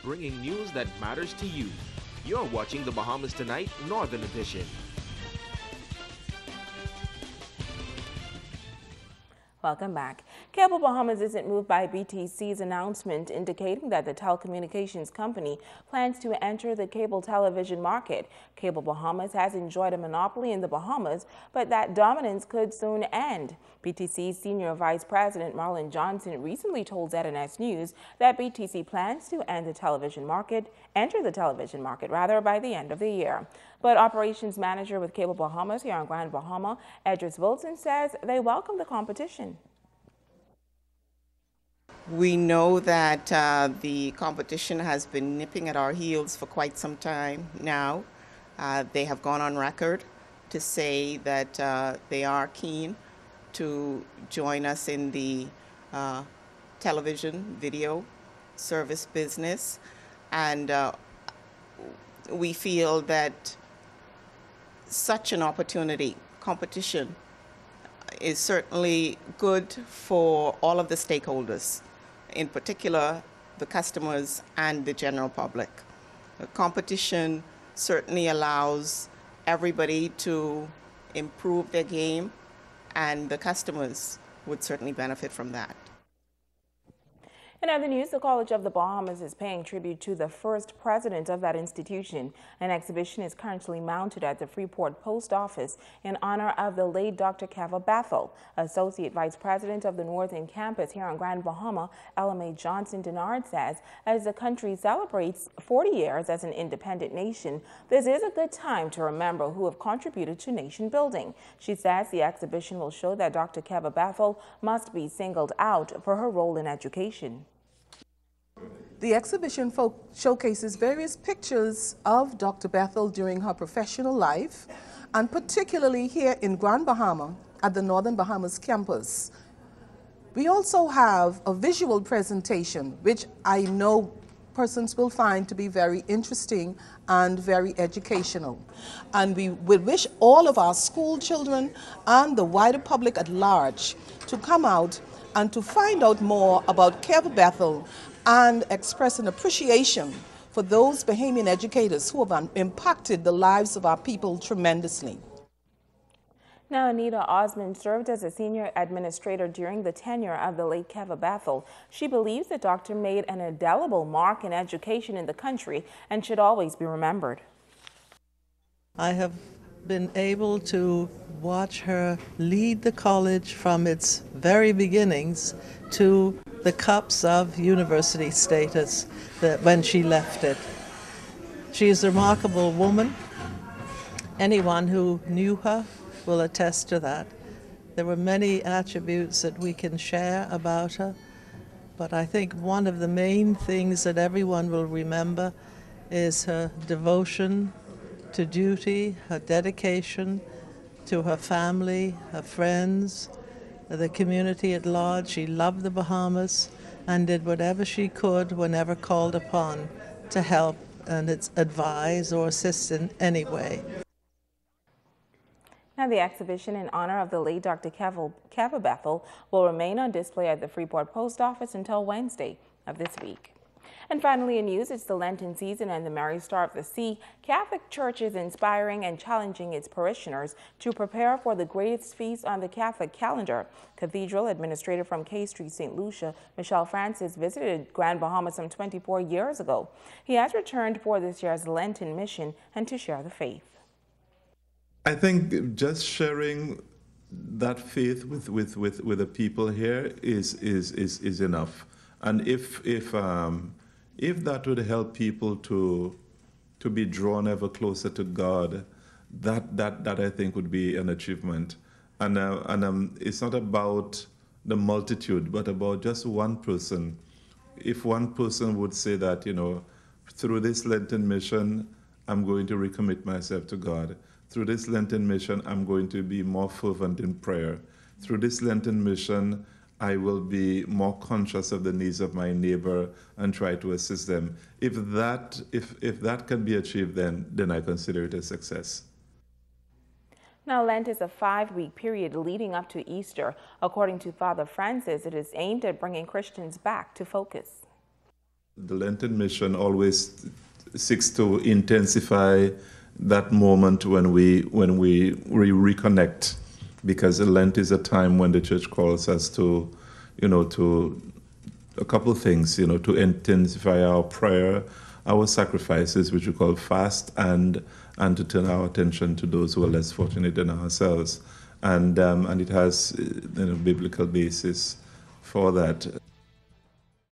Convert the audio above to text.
bringing news that matters to you. You're watching the Bahamas Tonight Northern Edition. Welcome back. Cable Bahamas isn't moved by BTC's announcement indicating that the telecommunications company plans to enter the cable television market. Cable Bahamas has enjoyed a monopoly in the Bahamas, but that dominance could soon end. BTC's Senior Vice President Marlon Johnson recently told ZNS News that BTC plans to enter the television market by the end of the year. But Operations Manager with Cable Bahamas here on Grand Bahama, Edris Wilson, says they welcome the competition. We know that the competition has been nipping at our heels for quite some time now. They have gone on record to say that they are keen to join us in the television video service business, and we feel that such an opportunity, competition, is certainly good for all of the stakeholders, in particular the customers and the general public. The competition certainly allows everybody to improve their game, and the customers would certainly benefit from that. In other news, the College of the Bahamas is paying tribute to the first president of that institution. An exhibition is currently mounted at the Freeport Post Office in honor of the late Dr. Keva Bethel. Associate Vice President of the Northern Campus here on Grand Bahama, LMA Johnson Denard, says as the country celebrates 40 years as an independent nation, this is a good time to remember who have contributed to nation building. She says the exhibition will show that Dr. Keva Bethel must be singled out for her role in education. The exhibition showcases various pictures of Dr. Bethel during her professional life, and particularly here in Grand Bahama at the Northern Bahamas campus. We also have a visual presentation, which I know persons will find to be very interesting and very educational. And we would wish all of our school children and the wider public at large to come out and to find out more about Keva Bethel and express an appreciation for those Bahamian educators who have impacted the lives of our people tremendously. Now, Anita Osmond served as a senior administrator during the tenure of the late Keva Bethel. She believes the doctor made an indelible mark in education in the country and should always be remembered. I have been able to watch her lead the college from its very beginnings to the cups of university status when she left it. She is a remarkable woman. Anyone who knew her will attest to that. There were many attributes that we can share about her, but I think one of the main things that everyone will remember is her devotion to duty, her dedication to her family, her friends, the community at large. She loved the Bahamas and did whatever she could whenever called upon to help and advise or assist in any way. Now, the exhibition in honor of the late Dr. Keva Bethel will remain on display at the Freeport Post Office until Wednesday of this week. And finally in news, it's the Lenten season and the Mary Star of the Sea. Catholic Church is inspiring and challenging its parishioners to prepare for the greatest feast on the Catholic calendar. Cathedral Administrator from K Street, St. Lucia, Michelle Francis, visited Grand Bahama some 24 years ago. He has returned for this year's Lenten mission and to share the faith. I think just sharing that faith with the people here is enough. And if that would help people to be drawn ever closer to God, that I think would be an achievement. And it's not about the multitude, but about just one person. If one person would say that, through this Lenten mission, I'm going to recommit myself to God. Through this Lenten mission, I'm going to be more fervent in prayer. Through this Lenten mission, I will be more conscious of the needs of my neighbor and try to assist them. If that can be achieved, then I consider it a success. Now, Lent is a 5-week period leading up to Easter. According to Father Francis, it is aimed at bringing Christians back to focus. The Lenten mission always seeks to intensify that moment when we reconnect, because Lent is a time when the church calls us to, to a couple of things, to intensify our prayer, our sacrifices, which we call fast, and to turn our attention to those who are less fortunate than ourselves. And it has biblical basis for that.